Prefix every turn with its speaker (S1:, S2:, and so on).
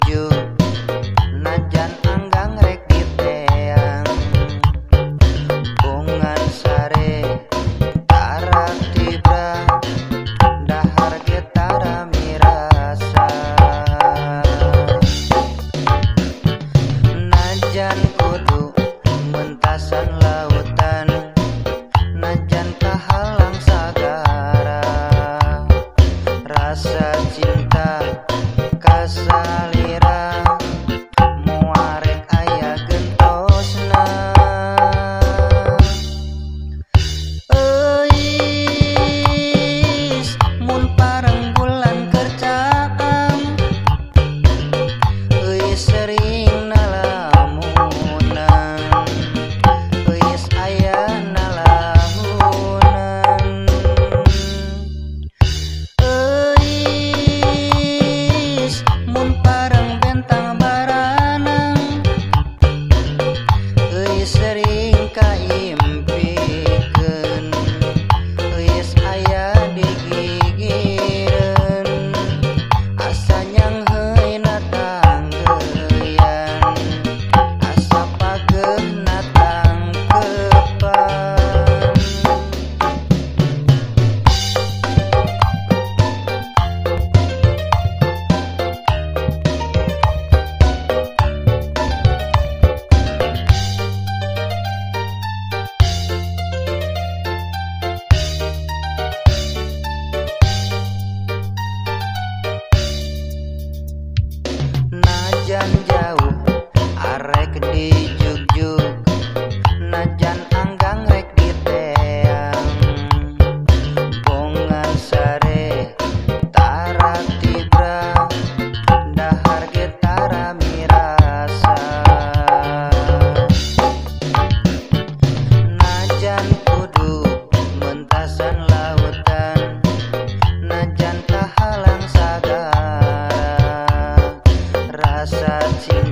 S1: jujuk najan anggang rek diteang bungan sare tarak tibra dahar getara mirasa najan kudu mentasan lautan najan kahalang sagara rasa cinta kasalira muarek aya gentosna eis mun pareng bulan kercaam eis sering nalamunan eis aya nalamunan eis mun pareng bentang baranang eis sering kaimpikeun eis aya digigireun asa nyangheuna tanggeyan asa pageuna tangkepan najan jauh arek dijuk-juk najan anggang rek diteang bongan sare tarak tibra dahar getara mirasa najan kudu mentasan lautan najan kahalang sagara rasa cinta